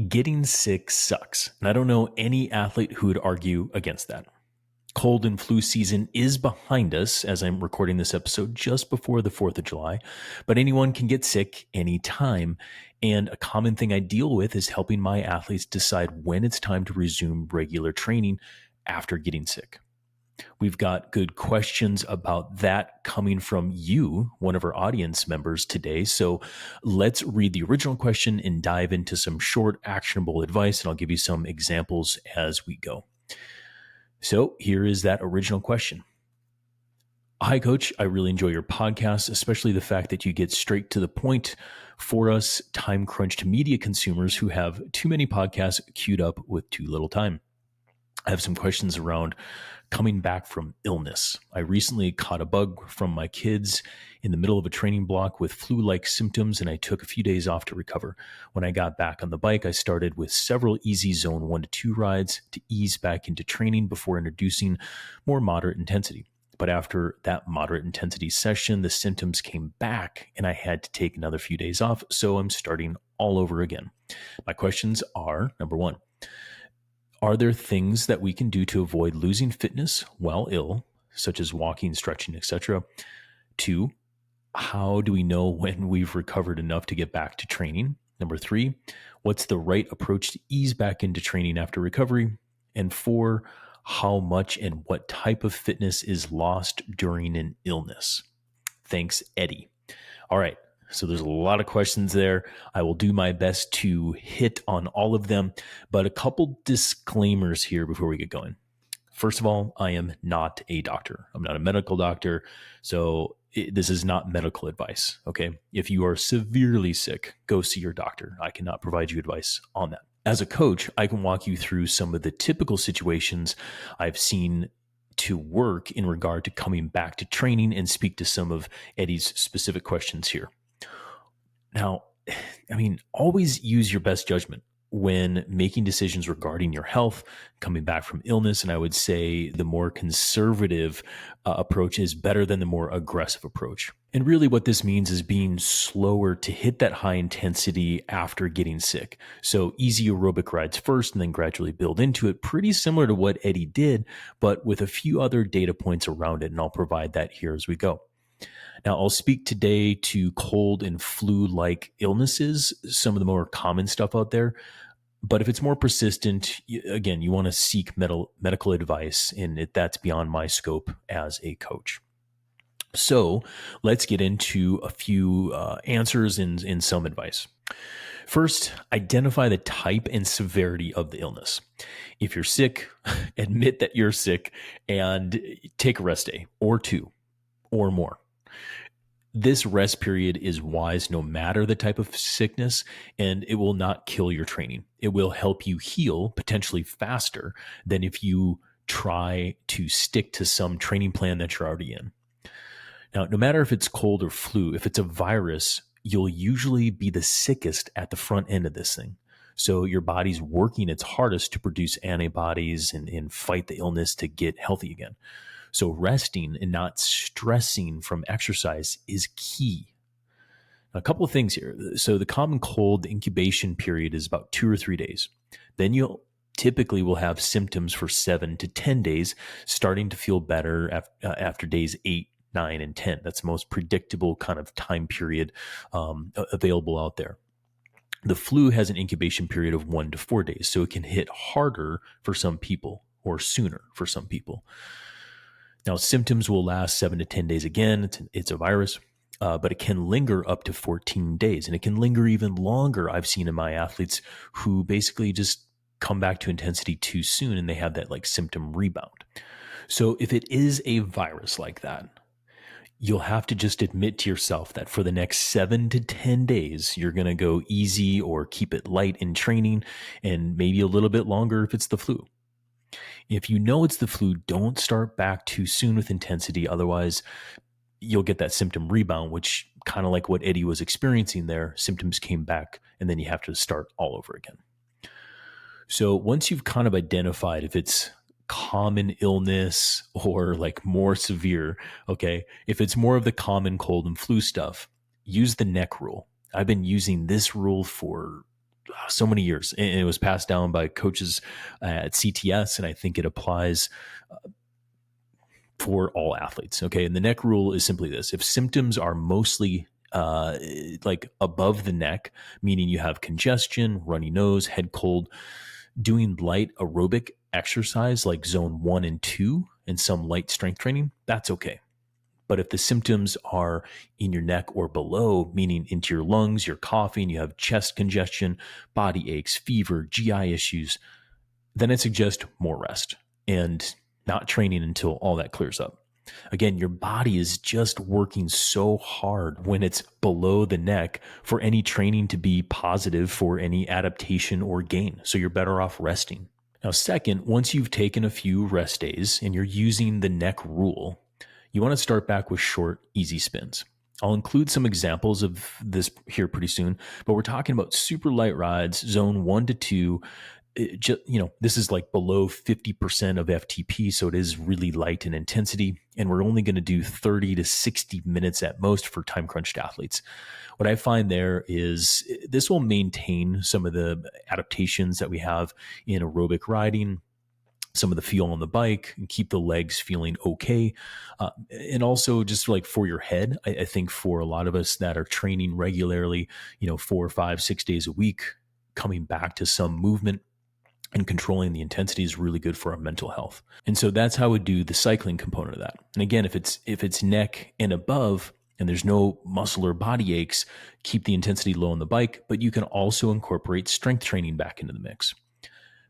Getting sick sucks, and I don't know any athlete who would argue against that. Cold and flu season is behind us as I'm recording this episode just before the 4th of July, but anyone can get sick anytime. And a common thing I deal with is helping my athletes decide when it's time to resume regular training after getting sick. We've got good questions about that coming from you, one of our audience members today. So let's read the original question and dive into some short, actionable advice, and I'll give you some examples as we go. So here is that original question. Hi, Coach. I really enjoy your podcast, especially the fact that you get straight to the point for us time-crunched media consumers who have too many podcasts queued up with too little time. I have some questions around coming back from illness. I recently caught a bug from my kids in the middle of a training block with flu-like symptoms, and I took a few days off to recover. When I got back on the bike, I started with several easy zone 1 to 2 rides to ease back into training before introducing more moderate intensity. But after that moderate intensity session, the symptoms came back and I had to take another few days off, so I'm starting all over again. My questions are, number 1, are there things that we can do to avoid losing fitness while ill, such as walking, stretching, etc.? 2, how do we know when we've recovered enough to get back to training? Number 3, what's the right approach to ease back into training after recovery? And 4, how much and what type of fitness is lost during an illness? Thanks, Eddie. All right. So there's a lot of questions there. I will do my best to hit on all of them, but a couple disclaimers here before we get going. First of all, I am not a doctor. I'm not a medical doctor. So this is not medical advice. Okay. If you are severely sick, go see your doctor. I cannot provide you advice on that. As a coach, I can walk you through some of the typical situations I've seen to work in regard to coming back to training and speak to some of Eddie's specific questions here. Now, always use your best judgment when making decisions regarding your health, coming back from illness. And I would say the more conservative approach is better than the more aggressive approach. And really what this means is being slower to hit that high intensity after getting sick. So easy aerobic rides first and then gradually build into it, pretty similar to what Eddie did, but with a few other data points around it. And I'll provide that here as we go. Now, I'll speak today to cold and flu-like illnesses, some of the more common stuff out there. But if it's more persistent, again, you want to seek medical advice, and that's beyond my scope as a coach. So let's get into a few answers and some advice. First, identify the type and severity of the illness. If you're sick, admit that you're sick and take a rest day or 2 or more. This rest period is wise no matter the type of sickness, and it will not kill your training. It will help you heal potentially faster than if you try to stick to some training plan that you're already in. Now, no matter if it's cold or flu, if it's a virus, you'll usually be the sickest at the front end of this thing. So your body's working its hardest to produce antibodies and fight the illness to get healthy again. So resting and not stressing from exercise is key. Now, a couple of things here. So the common cold incubation period is about 2 or 3 days. Then you'll typically will have symptoms for 7 to 10 days, starting to feel better after days 8, 9, and 10. That's the most predictable kind of time period available out there. The flu has an incubation period of 1 to 4 days, so it can hit harder for some people or sooner for some people. Now, symptoms will last 7 to 10 days again. It's a virus, but it can linger up to 14 days, and it can linger even longer. I've seen in my athletes who basically just come back to intensity too soon, and they have that like symptom rebound. So if it is a virus like that, you'll have to just admit to yourself that for the next 7 to 10 days, you're going to go easy or keep it light in training, and maybe a little bit longer if it's the flu. If you know it's the flu, don't start back too soon with intensity. Otherwise, you'll get that symptom rebound, which kind of like what Eddie was experiencing there, symptoms came back and then you have to start all over again. So once you've kind of identified if it's common illness or like more severe, okay, if it's more of the common cold and flu stuff, use the neck rule. I've been using this rule for so many years, and it was passed down by coaches at CTS, and I think it applies for all athletes. Okay. And the neck rule is simply this: if symptoms are mostly like above the neck, meaning you have congestion, runny nose, head cold, doing light aerobic exercise like zone 1 and 2 and some light strength training, that's okay. But if the symptoms are in your neck or below, meaning into your lungs, you're coughing, you have chest congestion, body aches, fever, GI issues, then I suggest more rest and not training until all that clears up. Again, your body is just working so hard when it's below the neck for any training to be positive for any adaptation or gain. So you're better off resting. Now, second, once you've taken a few rest days and you're using the neck rule, you want to start back with short, easy spins. I'll include some examples of this here pretty soon, but we're talking about super light rides, zone 1 to 2. This is like below 50% of FTP, so it is really light in intensity, and we're only going to do 30 to 60 minutes at most for time-crunched athletes. What I find there is this will maintain some of the adaptations that we have in aerobic riding, some of the feel on the bike, and keep the legs feeling okay. And also just like for your head, I think for a lot of us that are training regularly, 4, 5, 6 days a week, coming back to some movement and controlling the intensity is really good for our mental health. And so that's how I would do the cycling component of that. And again, if it's neck and above and there's no muscle or body aches, keep the intensity low on the bike, but you can also incorporate strength training back into the mix.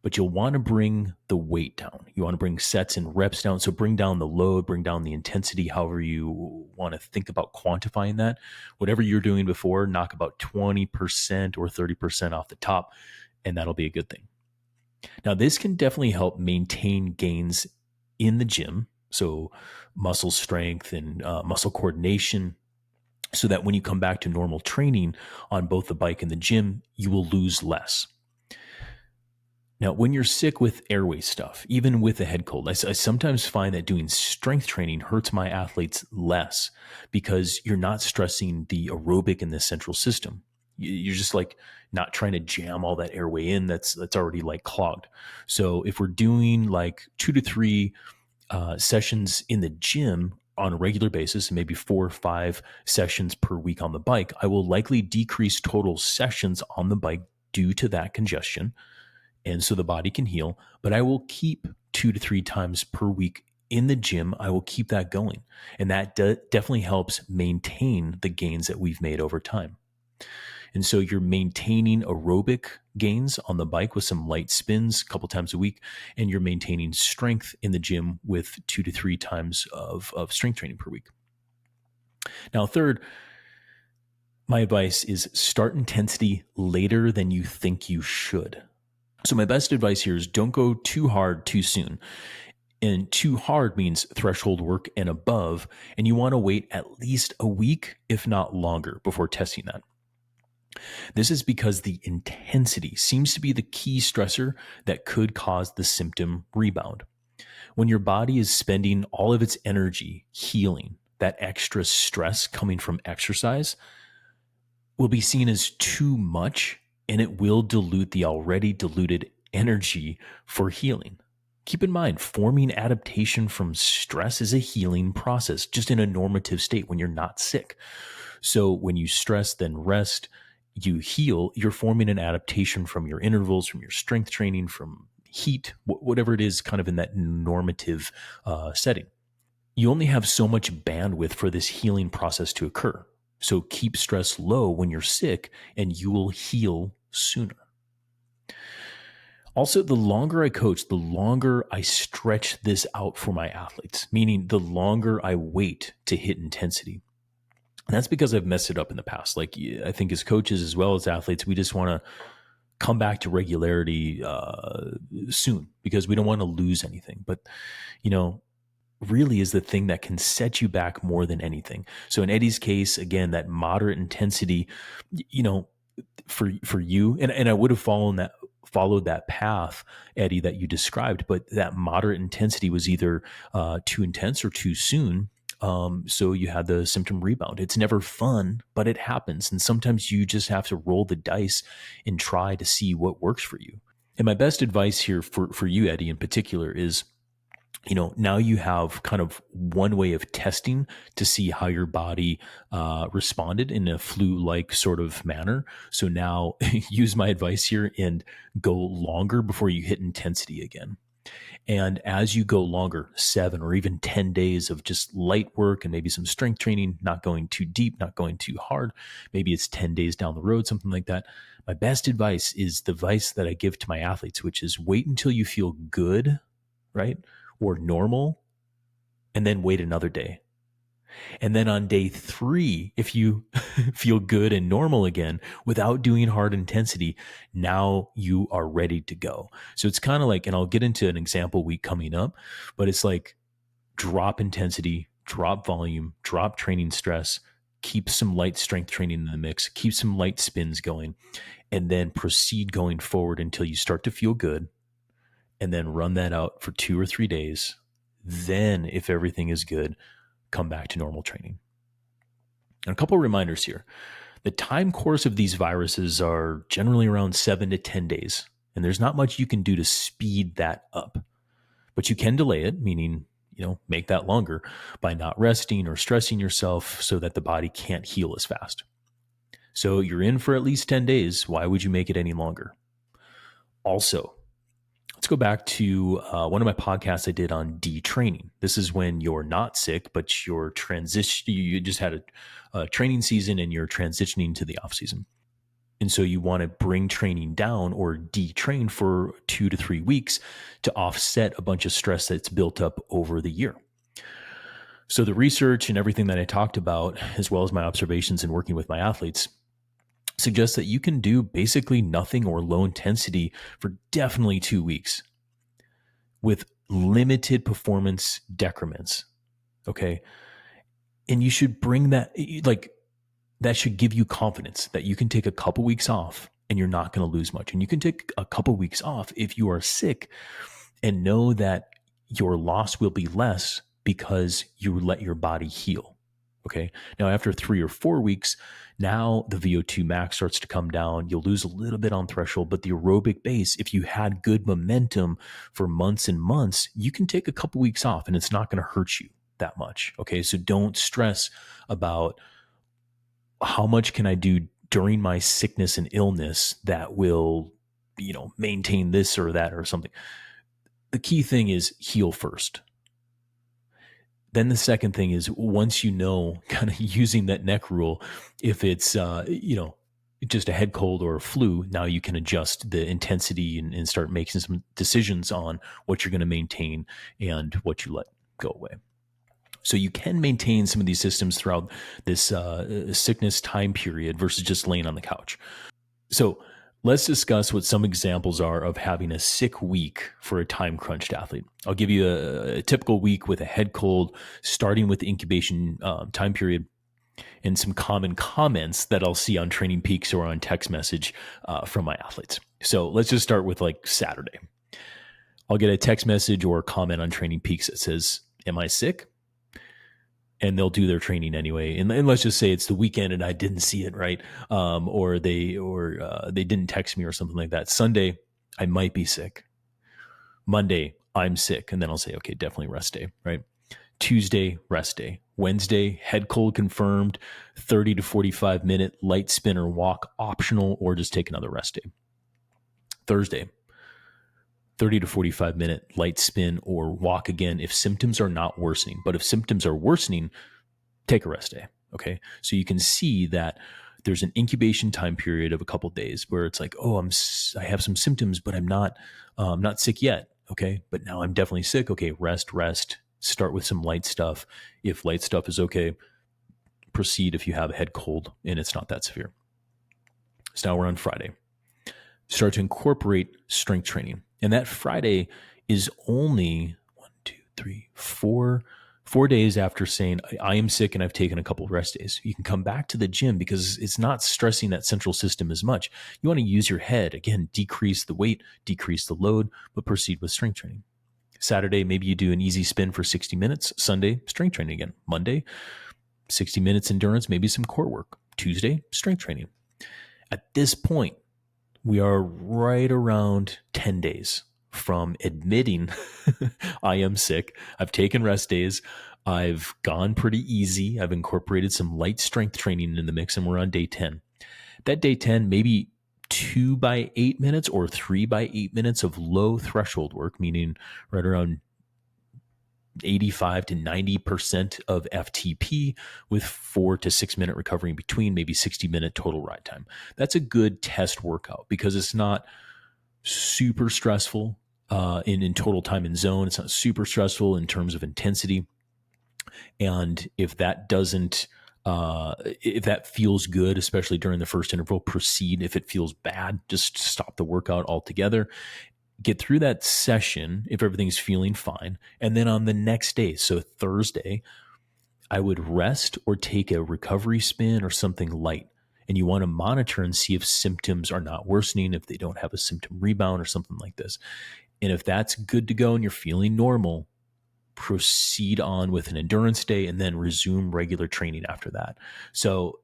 But you'll want to bring the weight down. You want to bring sets and reps down. So bring down the load, bring down the intensity, however you want to think about quantifying that. Whatever you're doing before, knock about 20% or 30% off the top, and that'll be a good thing. Now, this can definitely help maintain gains in the gym. So muscle strength and muscle coordination, so that when you come back to normal training on both the bike and the gym, you will lose less. Now, when you're sick with airway stuff, even with a head cold, I sometimes find that doing strength training hurts my athletes less because you're not stressing the aerobic and the central system. You're just like not trying to jam all that airway in that's already like clogged. So if we're doing like 2 to 3 sessions in the gym on a regular basis, maybe 4 or 5 sessions per week on the bike, I will likely decrease total sessions on the bike due to that congestion. And so the body can heal, but I will keep 2 to 3 times per week in the gym. I will keep that going. And that definitely helps maintain the gains that we've made over time. And so you're maintaining aerobic gains on the bike with some light spins a couple times a week, and you're maintaining strength in the gym with 2 to 3 times of strength training per week. Now, third, my advice is start intensity later than you think you should. So my best advice here is don't go too hard too soon. And too hard means threshold work and above, and you want to wait at least a week, if not longer, before testing that. This is because the intensity seems to be the key stressor that could cause the symptom rebound. When your body is spending all of its energy healing, that extra stress coming from exercise will be seen as too much, and it will dilute the already diluted energy for healing. Keep in mind, forming adaptation from stress is a healing process, just in a normative state when you're not sick. So when you stress, then rest, you heal, you're forming an adaptation from your intervals, from your strength training, from heat, whatever it is, kind of in that normative setting. You only have so much bandwidth for this healing process to occur. So keep stress low when you're sick, and you will heal sooner. Also, the longer I coach, the longer I stretch this out for my athletes, meaning the longer I wait to hit intensity. And that's because I've messed it up in the past. Like, I think as coaches as well as athletes, we just want to come back to regularity soon because we don't want to lose anything. But, really is the thing that can set you back more than anything. So in Eddie's case, again, that moderate intensity, for you, and I would have followed that path, Eddie, that you described, but that moderate intensity was either too intense or too soon. So you had the symptom rebound. It's never fun, but it happens. And sometimes you just have to roll the dice and try to see what works for you. And my best advice here for you, Eddie, in particular is, now you have kind of one way of testing to see how your body responded in a flu-like sort of manner. So now use my advice here and go longer before you hit intensity again. And as you go longer, 7 or even 10 days of just light work and maybe some strength training, not going too deep, not going too hard, maybe it's 10 days down the road, something like that. My best advice is the advice that I give to my athletes, which is wait until you feel good, right? Or normal, and then wait another day. And then on day 3, if you feel good and normal again without doing hard intensity, now you are ready to go. So it's kind of like, and I'll get into an example week coming up, but it's like drop intensity, drop volume, drop training stress, keep some light strength training in the mix, keep some light spins going, and then proceed going forward until you start to feel good. And then run that out for 2 or 3 days. Then, if everything is good, come back to normal training. And a couple of reminders here. The time course of these viruses are generally around 7 to 10 days, and there's not much you can do to speed that up. But you can delay it, meaning, make that longer by not resting or stressing yourself so that the body can't heal as fast. So you're in for at least 10 days. Why would you make it any longer? Also, let's go back to one of my podcasts I did on detraining. This is when you're not sick, but you're you just had a training season and you're transitioning to the off season. And so you want to bring training down or detrain for 2 to 3 weeks to offset a bunch of stress that's built up over the year. So the research and everything that I talked about, as well as my observations in working with my athletes, suggests that you can do basically nothing or low intensity for definitely 2 weeks with limited performance decrements. Okay. And you should bring that, that should give you confidence that you can take a couple weeks off and you're not going to lose much. And you can take a couple weeks off if you are sick and know that your loss will be less because you let your body heal. Okay. Now, after 3 or 4 weeks, now the VO2 max starts to come down. You'll lose a little bit on threshold, but the aerobic base, if you had good momentum for months and months, you can take a couple weeks off and it's not going to hurt you that much. Okay. So don't stress about how much can I do during my sickness and illness that will, maintain this or that or something. The key thing is heal first. Then the second thing is once kind of using that neck rule, if it's, just a head cold or a flu, now you can adjust the intensity and start making some decisions on what you're going to maintain and what you let go away. So you can maintain some of these systems throughout this sickness time period versus just laying on the couch. So let's discuss what some examples are of having a sick week for a time-crunched athlete. I'll give you a typical week with a head cold, starting with the incubation time period, and some common comments that I'll see on Training Peaks or on text message from my athletes. So let's just start with Saturday. I'll get a text message or a comment on Training Peaks that says, "Am I sick?" And they'll do their training anyway. And let's just say it's the weekend and I didn't see it, right? Or they didn't text me or something like that. Sunday, I might be sick. Monday, I'm sick. And then I'll say, okay, definitely rest day, right? Tuesday, rest day. Wednesday, head cold confirmed, 30 to 45 minute light spin or walk optional, or just take another rest day. Thursday, 30 to 45 minute light spin or walk again if symptoms are not worsening. But if symptoms are worsening, take a rest day. Okay. So you can see that there's an incubation time period of a couple of days where it's like, oh, I have some symptoms, but I'm not sick yet. Okay. But now I'm definitely sick. Okay. Rest, start with some light stuff. If light stuff is okay, proceed if you have a head cold and it's not that severe. So now we're on Friday. Start to incorporate strength training. And that Friday is only 4 days after saying, I am sick and I've taken a couple of rest days. You can come back to the gym because it's not stressing that central system as much. You want to use your head. Again, decrease the weight, decrease the load, but proceed with strength training. Saturday, maybe you do an easy spin for 60 minutes. Sunday, strength training again. Monday, 60 minutes endurance, maybe some core work. Tuesday, strength training. At this point, we are right around 10 days from admitting I am sick. I've taken rest days. I've gone pretty easy. I've incorporated some light strength training in the mix, and we're on day 10. That day 10, maybe 2 by 8 minutes or 3 by 8 minutes of low threshold work, meaning right around 85 to 90% of FTP with 4 to 6 minute recovery in between, maybe 60-minute total ride time. That's a good test workout because it's not super stressful in total time in zone. It's not super stressful in terms of intensity. And if that doesn't, if that feels good, especially during the first interval, proceed. If it feels bad, just stop the workout altogether. Get through that session if everything's feeling fine. And then on the next day, so Thursday, I would rest or take a recovery spin or something light. And you want to monitor and see if symptoms are not worsening, if they don't have a symptom rebound or something like this. And if that's good to go and you're feeling normal, proceed on with an endurance day and then resume regular training after that. So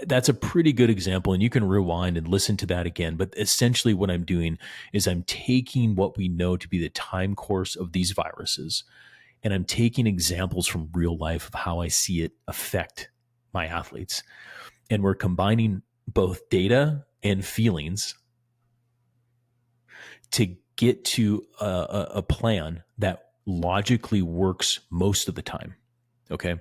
that's a pretty good example, and you can rewind and listen to that again. But essentially what I'm doing is I'm taking what we know to be the time course of these viruses, and I'm taking examples from real life of how I see it affect my athletes. And we're combining both data and feelings to get to a plan that logically works most of the time. Okay.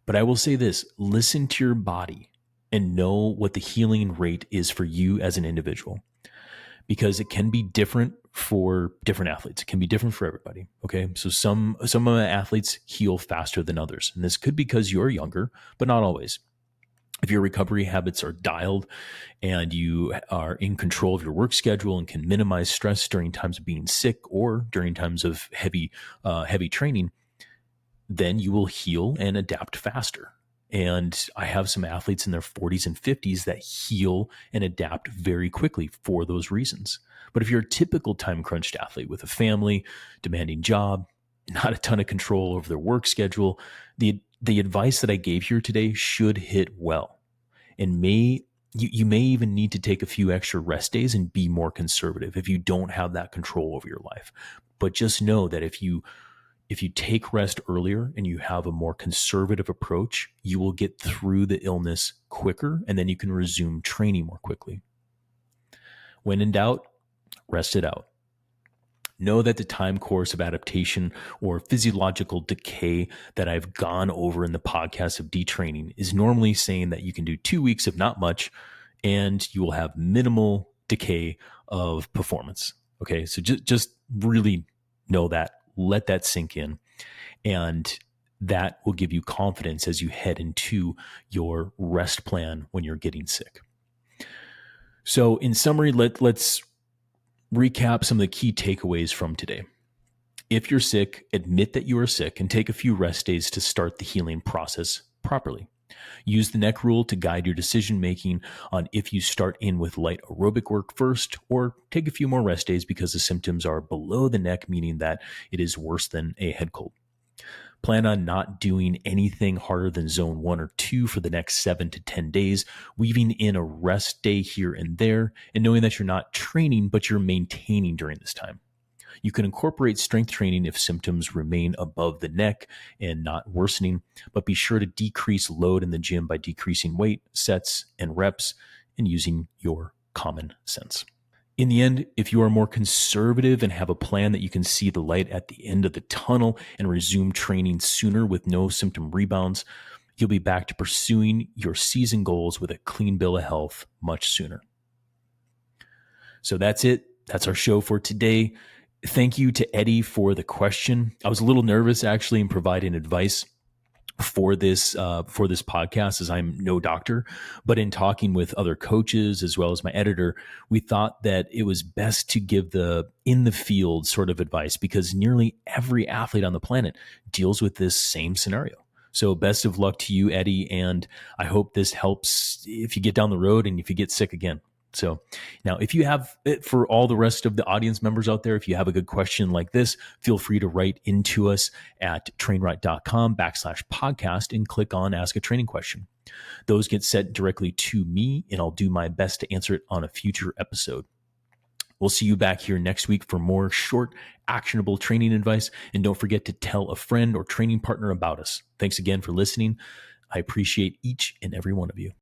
But I will say this, listen to your body and know what the healing rate is for you as an individual, because it can be different for different athletes. It can be different for everybody. Okay. So some of my athletes heal faster than others. And this could be because you're younger, but not always. If your recovery habits are dialed and you are in control of your work schedule and can minimize stress during times of being sick or during times of heavy training, then you will heal and adapt faster. And I have some athletes in their 40s and 50s that heal and adapt very quickly for those reasons. But if you're a typical time-crunched athlete with a family, demanding job, not a ton of control over their work schedule, the advice that I gave here today should hit well. And you may even need to take a few extra rest days and be more conservative if you don't have that control over your life. But just know that if you take rest earlier and you have a more conservative approach, you will get through the illness quicker, and then you can resume training more quickly. When in doubt, rest it out. Know that the time course of adaptation or physiological decay that I've gone over in the podcast of detraining is normally saying that you can do 2 weeks of not much and you will have minimal decay of performance. Okay, so just really know that. Let that sink in. And that will give you confidence as you head into your rest plan when you're getting sick. So in summary, let's recap some of the key takeaways from today. If you're sick, admit that you are sick and take a few rest days to start the healing process properly. Use the neck rule to guide your decision-making on if you start in with light aerobic work first or take a few more rest days because the symptoms are below the neck, meaning that it is worse than a head cold. Plan on not doing anything harder than zone 1 or 2 for the next 7 to 10 days, weaving in a rest day here and there, and knowing that you're not training, but you're maintaining during this time. You can incorporate strength training if symptoms remain above the neck and not worsening, but be sure to decrease load in the gym by decreasing weight, sets, and reps, and using your common sense. In the end, if you are more conservative and have a plan that you can see the light at the end of the tunnel and resume training sooner with no symptom rebounds, you'll be back to pursuing your season goals with a clean bill of health much sooner. So that's it. That's our show for today. Thank you to Eddie for the question. I was a little nervous actually in providing advice for this podcast, as I'm no doctor, but in talking with other coaches as well as my editor, we thought that it was best to give the in the field sort of advice because nearly every athlete on the planet deals with this same scenario. So best of luck to you, Eddie, and I hope this helps if you get down the road and if you get sick again. So now, if you have it, for all the rest of the audience members out there, if you have a good question like this, feel free to write into us at trainwright.com/podcast and click on Ask a Training Question. Those get sent directly to me, and I'll do my best to answer it on a future episode. We'll see you back here next week for more short, actionable training advice. And don't forget to tell a friend or training partner about us. Thanks again for listening. I appreciate each and every one of you.